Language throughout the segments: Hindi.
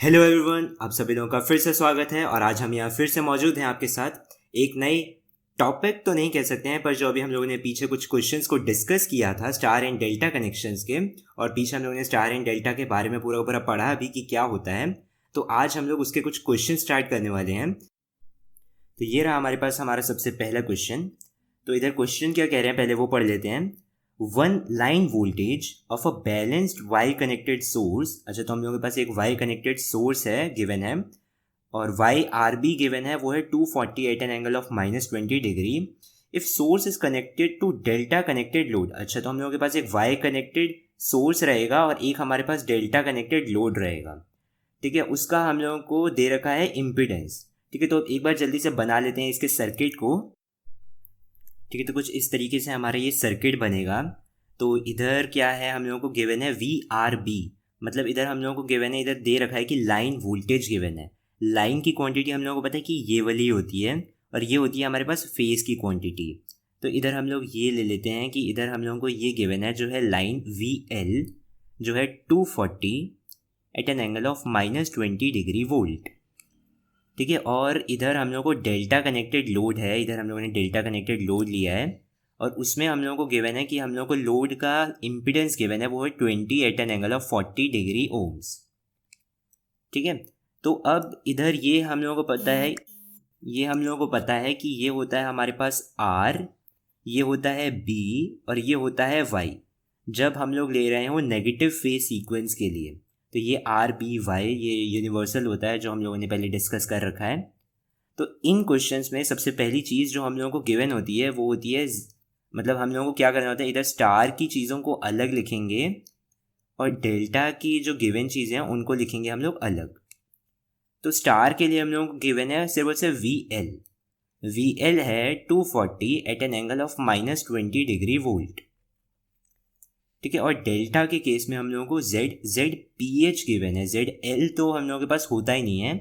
हेलो एवरीवन, आप सभी लोगों का फिर से स्वागत है। और आज हम यहाँ फिर से मौजूद हैं आपके साथ एक नई टॉपिक तो नहीं कह सकते हैं, पर जो अभी हम लोगों ने पीछे कुछ क्वेश्चंस को डिस्कस किया था स्टार एंड डेल्टा कनेक्शंस के, और पीछे हम लोगों ने स्टार एंड डेल्टा के बारे में पूरा पूरा पढ़ा अभी कि क्या होता है। तो आज हम लोग उसके कुछ क्वेश्चन स्टार्ट करने वाले हैं। तो ये रहा हमारे पास हमारा सबसे पहला क्वेश्चन। तो इधर क्वेश्चन क्या कह रहे हैं पहले वो पढ़ लेते हैं। One line voltage of a balanced Y connected source. अच्छा, तो हम लोगों के पास एक वाई कनेक्टेड सोर्स है गिवन है, और वाई आर बी गिवन है, वो है 240 at an angle of -20 degree. If source is connected to delta connected load. अच्छा, तो हम लोगों के पास एक वाई कनेक्टेड सोर्स रहेगा और एक हमारे पास डेल्टा कनेक्टेड लोड रहेगा। ठीक है, उसका हम लोगों को दे रखा है इम्पिडेंस। ठीक है, तो एक बार जल्दी से बना लेते हैं इसके सर्किट को। ठीक है, तो कुछ इस तरीके से हमारा ये सर्किट बनेगा। तो इधर क्या है, हम लोगों को गिवन है वी आर बी, मतलब इधर हम लोगों को गिवन है, इधर दे रखा है कि लाइन वोल्टेज गिवन है। लाइन की क्वांटिटी हम लोगों को पता है कि ये वाली होती है, और ये होती है हमारे पास फेज की क्वांटिटी। तो इधर हम लोग ये ले लेते हैं कि इधर हम लोगों को ये गिवन है जो है लाइन वी एल, जो है 240 at an angle of -20 degree volt. ठीक है, और इधर हम लोगों को डेल्टा कनेक्टेड लोड है, इधर हम लोगों ने डेल्टा कनेक्टेड लोड लिया है, और उसमें हम लोगों को गिवन है कि हम लोगों को लोड का इम्पिडेंस गिवन है, वो है 20 at an angle of 40 degree ohms. ठीक है, तो अब इधर ये हम लोगों को पता है, ये हम लोगों को पता है कि ये होता है हमारे पास आर, ये होता है बी, और ये होता है वाई, जब हम लोग ले रहे हैं वो नेगेटिव फेज सीक्वेंस के लिए। तो ये आर बी वाई ये यूनिवर्सल होता है जो हम लोगों ने पहले डिस्कस कर रखा है। तो इन क्वेश्चंस में सबसे पहली चीज़ जो हम लोगों को गिवन होती है वो होती है, मतलब हम लोगों को क्या करना होता है, इधर स्टार की चीज़ों को अलग लिखेंगे और डेल्टा की जो गिवन चीज़ें हैं उनको लिखेंगे हम लोग अलग। तो स्टार के लिए हम लोगों को गिवन है सिर्फ और सिर्फ वी एल। वी एल है 240 at an angle of -20 degree volt. ठीक है, और डेल्टा के केस में हम लोगों को जेड पी एच गिवन है। जेड एल तो हम लोगों के पास होता ही नहीं है,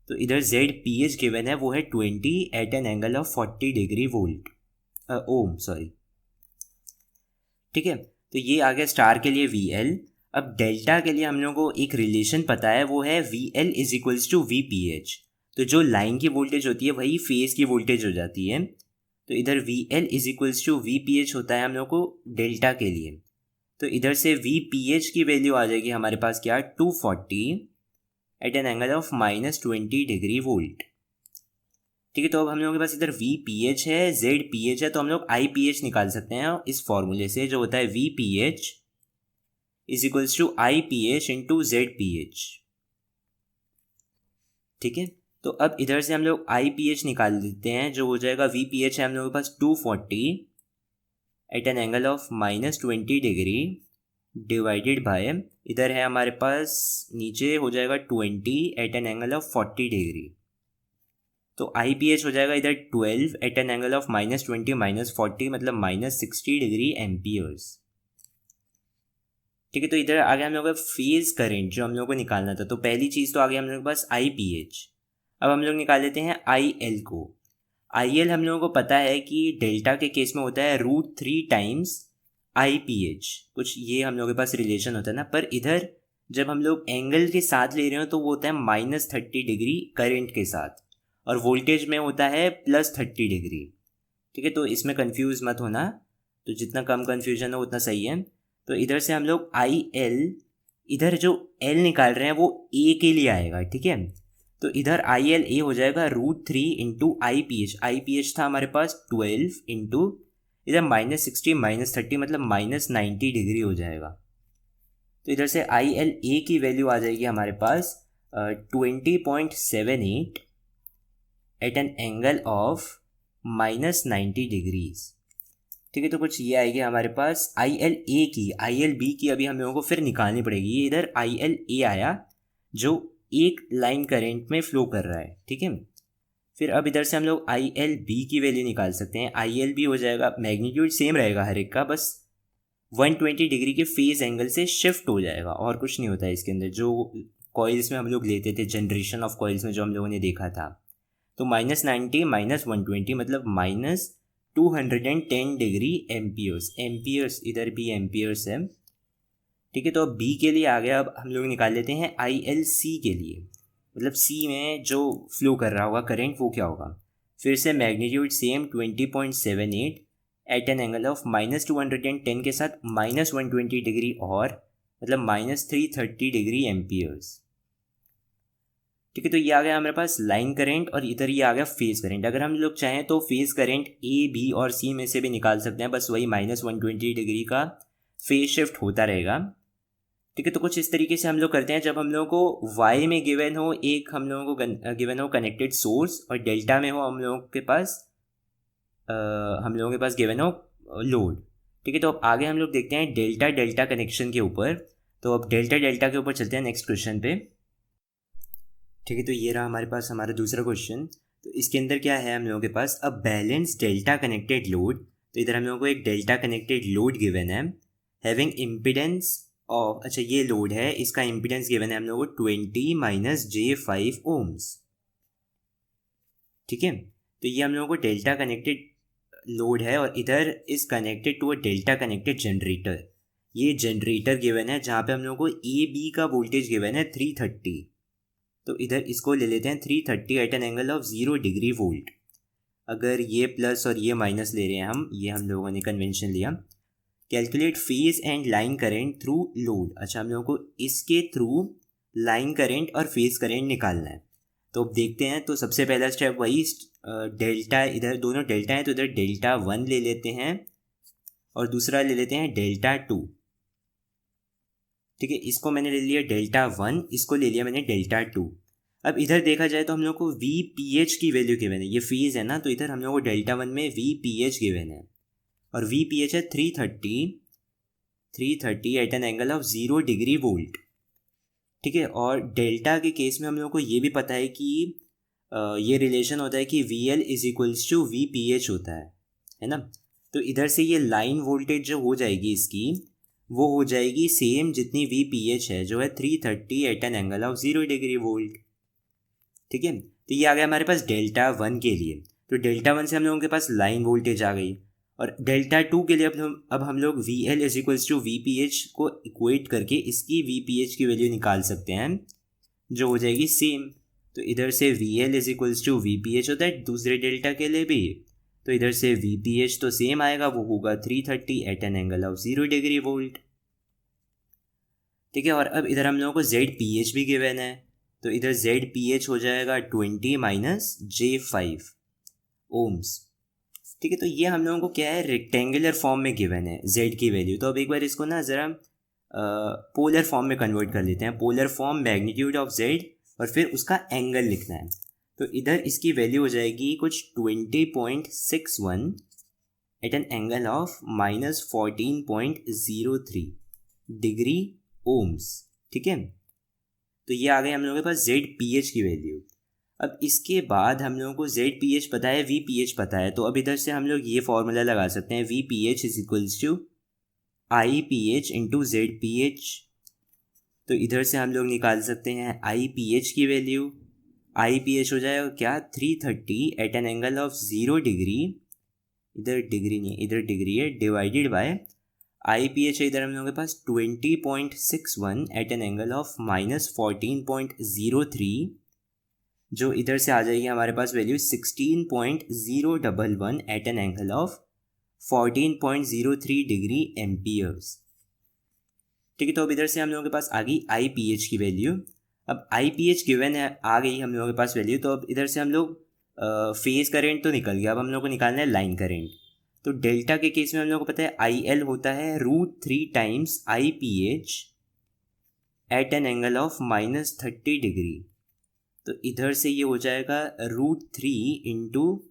तो इधर जेड पी एच गिवन है, वो है 20 at an angle of 40 degree volt ohm sorry. ठीक है, तो ये आ गया स्टार के लिए वी एल। अब डेल्टा के लिए हम लोगों को एक रिलेशन पता है, वो है V L is equals to V P H. तो जो लाइन की वोल्टेज होती है वही फेज की वोल्टेज हो जाती है। तो इधर V L is equals to V P H होता है हम लोग को डेल्टा के लिए। तो इधर से वी पी एच की वैल्यू आ जाएगी हमारे पास क्या, 240 at an angle of -20 degree volt. ठीक है, तो अब हम लोगों के पास इधर वी पी एच है, जेड पी एच है, तो हम लोग आई पी एच निकाल सकते हैं इस फॉर्मूले से, जो होता है V P H is equals to I P H into Z P H. ठीक है, तो अब इधर से हम लोग आई पी एच निकाल देते हैं, जो हो जाएगा वी पी एच है हम लोगों के पास 240 at an angle of -20 degree divided by, इधर है हमारे पास नीचे हो जाएगा 20 at an angle of 40 degree. तो आई पी एच हो जाएगा इधर 12 एट एन एंगल ऑफ -20 -40, मतलब -60 डिग्री एम्पियर्स। ठीक है, तो इधर आ गया हम लोग का फेज करंट जो हम लोग को निकालना था। तो पहली चीज़ तो आ गया हम लोग के पास आई पी एच। अब हम लोग निकाल लेते हैं आई एल को। आई एल हम लोगों को पता है कि डेल्टा के केस में होता है √3 आई पी एच, कुछ ये हम लोग के पास रिलेशन होता है ना। पर इधर जब हम लोग एंगल के साथ ले रहे हो तो वो होता है -30 डिग्री करंट के साथ, और वोल्टेज में होता है +30 डिग्री। ठीक है, तो इसमें कंफ्यूज मत होना, तो जितना कम कंफ्यूजन हो उतना सही है। तो इधर से हम लोग आई एल, इधर जो एल निकाल रहे हैं वो ए के लिए आएगा। ठीक है, तो इधर आई एल ए हो जाएगा √3 इंटू आई पी एच। आई पी एच था हमारे पास 12 इंटू इधर -60 -30, मतलब -90 डिग्री हो जाएगा। तो इधर से आई एल ए की वैल्यू आ जाएगी हमारे पास 20.78 at an angle of -90 degrees. ठीक है, तो कुछ ये आएगी हमारे पास आई एल ए की। आई एल बी की अभी हम लोगों को फिर निकालनी पड़ेगी। ये इधर आई एल ए आया जो एक लाइन करंट में फ्लो कर रहा है। ठीक है, फिर अब इधर से हम लोग आई एल बी की वैल्यू निकाल सकते हैं। आई एल बी हो जाएगा, मैग्नीट्यूड सेम रहेगा हर एक का, बस 120 डिग्री के फेज एंगल से शिफ्ट हो जाएगा, और कुछ नहीं होता है इसके अंदर। जो कॉइल्स में हम लोग लेते थे, जनरेशन ऑफ कॉइल्स में जो हम लोगों ने देखा था, तो -90 -120 मतलब -210 डिग्री एम्पियर्स। एम्पियर्स इधर भी एम्पियर्स है, ठीक है, तो अब बी के लिए आ गया, अब हम लोग निकाल लेते हैं आई एल सी के लिए, मतलब सी में जो फ्लो कर रहा होगा करंट वो क्या होगा। फिर से magnitude same 20.78 at an angle of -210 के साथ -120 डिग्री और मतलब -330 डिग्री एम्पियर्स। ठीक है, तो ये आ गया हमारे पास लाइन करंट और इधर ये आ गया फेज करंट। अगर हम लोग चाहें तो फेज करंट ए बी और सी में से भी निकाल सकते हैं, बस वही -120 डिग्री का फेज शिफ्ट होता रहेगा। ठीक है, तो कुछ इस तरीके से हम लोग करते हैं। जब हम लोगों को वाई में गिवन हो, एक हम लोगों को गिवन हो कनेक्टेड सोर्स और डेल्टा में हो हम लोगों के पास गिवन हो लोड। ठीक है, तो अब आगे हम लोग देखते हैं डेल्टा डेल्टा कनेक्शन के ऊपर। तो अब डेल्टा डेल्टा के ऊपर चलते हैं नेक्स्ट क्वेश्चन पे। ठीक है, तो ये रहा हमारे पास हमारा दूसरा क्वेश्चन। तो इसके अंदर क्या है हम लोगों के पास, अब बैलेंस डेल्टा कनेक्टेड लोड। तो इधर हम लोगों को एक डेल्टा कनेक्टेड लोड गिवन है हैविंग इम्पिडेंस ऑफ, अच्छा ये लोड है, इसका इम्पिडेंस गिवन है हम लोगों को 20 - j5 ओम्स। ठीक है, तो ये हम लोगों को डेल्टा कनेक्टेड लोड है और इधर is connected to a delta connected generator. ये जनरेटर गिवन है जहाँ पे हम लोगों को ए बी का वोल्टेज गिवन है 330। तो इधर इसको ले लेते हैं 330 at an angle of 0 degree volt. अगर ये प्लस और ये माइनस ले रहे हैं ये हम लोगों ने कन्वेंशन लिया। Calculate phase and line current through load. अच्छा, हम लोगों को इसके थ्रू लाइन करेंट और फेज करेंट निकालना है। तो अब देखते हैं। तो सबसे पहला स्टेप वही डेल्टा, इधर दोनों डेल्टा हैं तो इधर डेल्टा 1 ले लेते हैं और दूसरा ले लेते हैं डेल्टा 2। ठीक है, इसको मैंने ले लिया डेल्टा 1, इसको ले लिया मैंने डेल्टा 2। अब इधर देखा जाए तो हम लोग को वी पी एच की वैल्यू गिवन है, ये फेज है ना, तो इधर हम लोग को डेल्टा 1 में वी पी एच गिवन है और वी पी एच है 330 at an angle of 0 degree volt. ठीक है, और डेल्टा के केस में हम लोग को ये भी पता है कि ये रिलेशन होता है कि V L is equals to V P H होता है ना। तो इधर से ये लाइन वोल्टेज जो हो जाएगी इसकी, वो हो जाएगी सेम जितनी वी पी एच है, जो है 330 at an angle of 0 degree volt. ठीक है, तो ये आ गया हमारे पास डेल्टा 1 के लिए। तो डेल्टा 1 से हम लोगों के पास लाइन वोल्टेज आ गई और डेल्टा 2 के लिए अब हम लोग V L is equals to V P H को इक्वेट करके इसकी वी पी एच की वैल्यू निकाल सकते हैं, जो हो जाएगी सेम। तो इधर से V L is equals to V P H होता है दूसरे डेल्टा के लिए भी। तो इधर से वी पी एच तो सेम आएगा, वो होगा 330 at an angle of 0 degree volt. ठीक है, और अब इधर हम लोगों को जेड पी एच भी गिवन है। तो इधर जेड पी एच हो जाएगा 20 - j5 ओम्स। ठीक है, तो ये हम लोगों को क्या है, रेक्टेंगुलर फॉर्म में गिवन है जेड की वैल्यू। तो अब एक बार इसको ना ज़रा पोलर फॉर्म में कन्वर्ट कर लेते हैं। Polar form magnitude of Z और फिर उसका एंगल लिखना है। तो इधर इसकी वैल्यू हो जाएगी कुछ 20.61 at an angle of -14.03 degree ohms. ठीक है, तो ये आ गए हम लोगों के पास जेड पी एच की वैल्यू। अब इसके बाद हम लोगों को जेड पी एच पता है, वी पी एच पता है। तो अब इधर से हम लोग ये फॉर्मूला लगा सकते हैं, V P H is equals to I P H into Z P H. तो इधर से हम लोग निकाल सकते हैं आई पी एच की वैल्यू। आई पी एच हो जाएगा क्या, 330 at an angle of 0 degree, इधर डिग्री नहीं इधर डिग्री है, divided by I P H है इधर हम लोगों के पास 20.61 एट एन एंगल ऑफ -14.03, जो इधर से आ जाएगी हमारे पास value 16.011 at an angle of 14.03 degree amperes. ठीक है, तो अब इधर से हम लोगों के पास आ गई आई पी एच की वैल्यू। अब आई पी एच गिवन है, आ गई हम लोगों के पास वैल्यू। तो अब इधर से हम लोग फेज करेंट तो निकल गया, अब हम लोग को निकालना है लाइन करेंट। तो डेल्टा के केस में हम लोग को पता है आई एल होता है √3 times I P H at an angle of -30 degree. तो इधर से ये हो जाएगा √3 into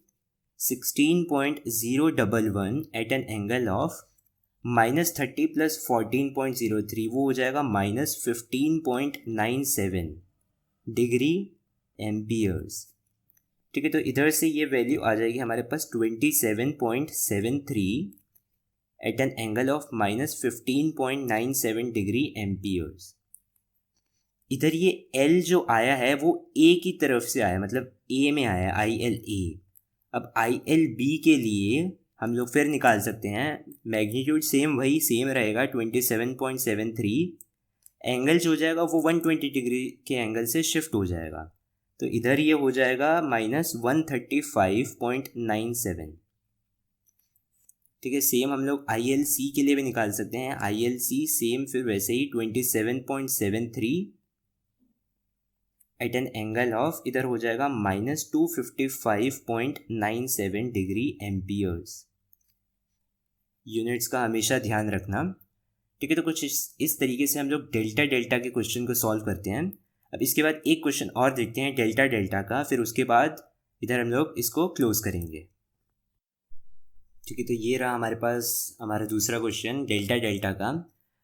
16.011 at an angle of -30 + 14.03, वो हो जाएगा -15.97 डिग्री एम्पियर्स। ठीक है, तो इधर से ये वैल्यू आ जाएगी हमारे पास 27.73 at an angle of -15.97 degree amperes. इधर ये L जो आया है वो A की तरफ से आया, मतलब A में आया, आई एल ए। अब आई एल बी के लिए हम लोग फिर निकाल सकते हैं। मैग्नीट्यूड सेम रहेगा 27.73, एंगल जो हो जाएगा वो 120 डिग्री के एंगल से शिफ्ट हो जाएगा, तो इधर ये हो जाएगा -135.97। ठीक है, सेम हम लोग ILC के लिए भी निकाल सकते हैं। ILC सेम फिर वैसे ही 27.73 एट एन एंगल ऑफ, इधर हो जाएगा -255.97 डिग्री एम्पियर्स। यूनिट्स का हमेशा ध्यान रखना। ठीक है, तो कुछ इस तरीके से हम लोग डेल्टा के क्वेश्चन को सॉल्व करते हैं। अब इसके बाद एक क्वेश्चन और देखते हैं डेल्टा का, फिर उसके बाद इधर हम लोग इसको क्लोज करेंगे। ठीक है, तो ये रहा हमारे पास हमारा दूसरा क्वेश्चन डेल्टा का।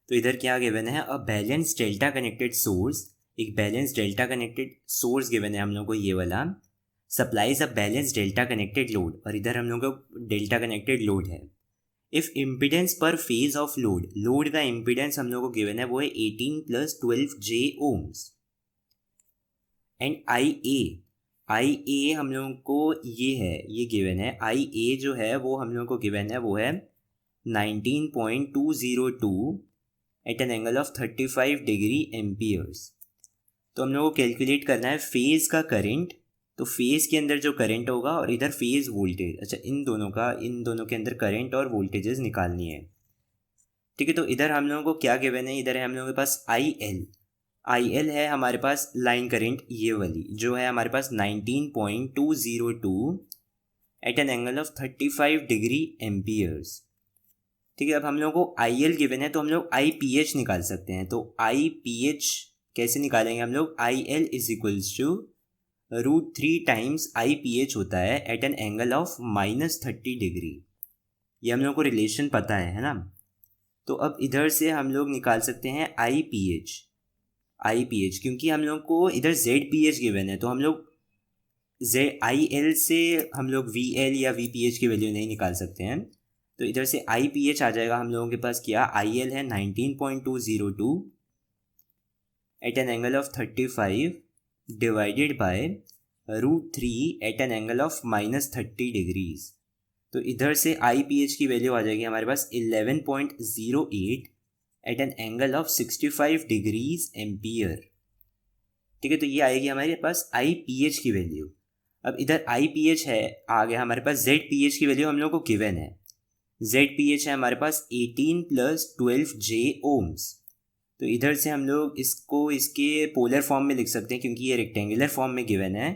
तो इधर क्या गिवन है, a balance delta connected source, एक balance delta connected source given है हम लोग को ये वाला, supplies a balance delta connected load, और इधर हम लोग को डेल्टा कनेक्टेड लोड है। If impedance per phase of load का इम्पिडेंस हम लोग को गिवन है वो है 18 + 12 J ohms, एंड IA हम लोगों को ये गिवन है। IA जो है वो हम लोगों को गिवन है वो है 19.202 at an angle of 35 degree amperes. तो हम लोगों को कैलकुलेट करना है फेज़ का करंट, तो फेज़ के अंदर जो करंट होगा और इधर फेज़ वोल्टेज, अच्छा इन दोनों के अंदर करंट और वोल्टेजेस निकालनी है। ठीक है, तो इधर हम लोगों को क्या गिवन है, इधर है हम लोगों के पास IL है हमारे पास लाइन करंट, ये वाली जो है हमारे पास 19.202 at an angle of 35 degree amperes. ठीक है, अब हम लोगों को IL गिवन है तो हम लोग IPH निकाल सकते हैं। तो IPH कैसे निकालेंगे हम लोग, IL = √3 टाइम्स IPH होता है at an angle of -30 degree. ये हम लोग को रिलेशन पता है ना। तो अब इधर से हम लोग निकाल सकते हैं IPH, क्योंकि हम लोग को इधर ZPH गिवन है, तो हम लोग IL से हम लोग VL या VPH की वैल्यू नहीं निकाल सकते हैं। तो इधर से IPH आ जाएगा हम लोगों के पास, क्या IL है 19.202 at an angle of 35 divided by √3 at an angle of -30 degrees. तो इधर से IPH की वैल्यू आ जाएगी हमारे पास 11.08 at an angle of 65 degrees ampere. ठीक है, तो ये आएगी हमारे पास IPH की वैल्यू। अब इधर IPH है, आ गया हमारे पास ZPH की वैल्यू हम लोग को गिवन है। ZPH है हमारे पास 18 + 12 J ohms। तो इधर से हम लोग इसको इसके पोलर फॉर्म में लिख सकते हैं, क्योंकि ये रेक्टेंगुलर फॉर्म में गिवन है।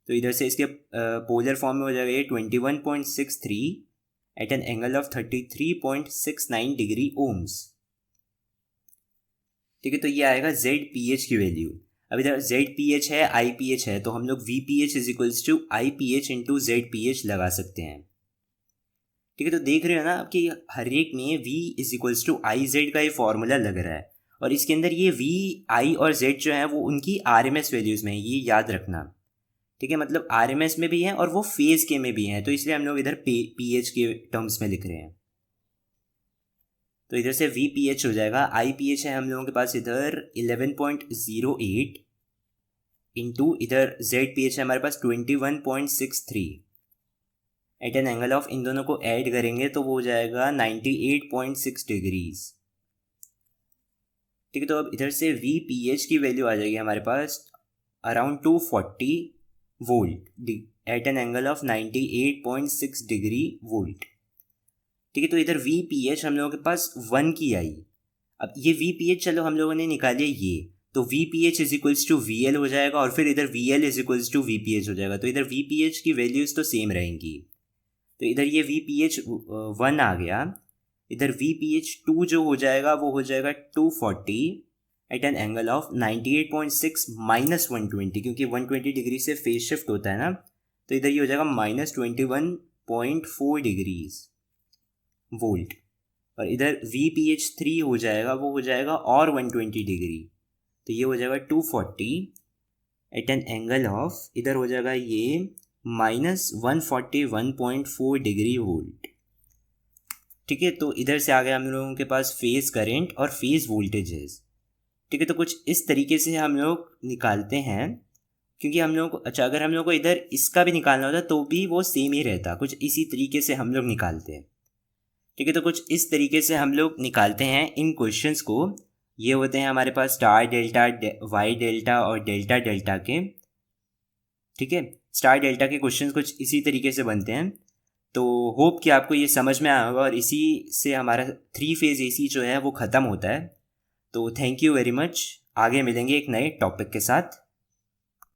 तो इधर से इसके पोलर फॉर्म में हो जाएगा ये 21.63 at an angle of 33.69 degree ohms. ठीक है, तो ये आएगा ZPH की वैल्यू। अब इधर ZPH है IPH है, तो हम लोग VPH = IPH × ZPH लगा सकते हैं। ठीक है, तो देख रहे हो ना कि हर एक में V = IZ का ये फॉर्मूला लग रहा है, और इसके अंदर ये V, I और Z जो है वो उनकी RMS वैल्यूज़ में है, ये याद रखना। ठीक है, मतलब RMS में भी है और वो फेज़ के में भी हैं, तो इसलिए हम लोग इधर PH के टर्म्स में लिख रहे हैं। तो इधर से VPH हो जाएगा, IPH है हम लोगों के पास इधर 11.08 इंटू इधर ZPH है हमारे पास 21.63 एट एन एंगल ऑफ, इन दोनों को ऐड करेंगे तो वो हो जाएगा 98.6 डिग्रीज। ठीक है, तो अब इधर से VPH की वैल्यू आ जाएगी हमारे पास around 240 volt at an angle of 98.6 degree volt. ठीक है, तो इधर VPH हम लोगों के पास 1 की आई। अब ये VPH चलो हम लोगों ने निकाले ये, तो VPH = VL हो जाएगा, और फिर इधर VL = VPH हो जाएगा। तो इधर VPH की वैल्यूज़ तो सेम रहेंगी। तो इधर ये VPH 1 आ गया, इधर VPH 2 जो हो जाएगा वो हो जाएगा 240 एट एन एंगल ऑफ 98.6 -120, क्योंकि 120 डिग्री से फेज शिफ्ट होता है ना, तो इधर ये हो जाएगा -21.4 डिग्रीज वोल्ट। और इधर VPH 3 हो जाएगा, वो हो जाएगा और 120 डिग्री, तो ये हो जाएगा 240 एट एन एंगल ऑफ, इधर हो जाएगा ये -141.4 डिग्री वोल्ट। ठीक है, तो इधर से आ गया हम लोगों के पास फेज़ करंट और फेज़ वोल्टेजेस। ठीक है, तो कुछ इस तरीके से हम लोग निकालते हैं क्योंकि हम लोग को अच्छा अगर हम लोग को इधर इसका भी निकालना होता तो भी वो सेम ही रहता, कुछ इसी तरीके से हम लोग निकालते हैं। ठीक है, तो कुछ इस तरीके से हम लोग निकालते हैं इन क्वेश्चंस को। ये होते हैं हमारे पास स्टार डेल्टा, वाई डेल्टा और डेल्टा डेल्टा के। ठीक है, स्टार डेल्टा के क्वेश्चंस कुछ इसी तरीके से बनते हैं। तो होप कि आपको ये समझ में आया होगा, और इसी से हमारा 3 फेज़ AC जो है वो ख़त्म होता है। तो थैंक यू वेरी मच, आगे मिलेंगे एक नए टॉपिक के साथ।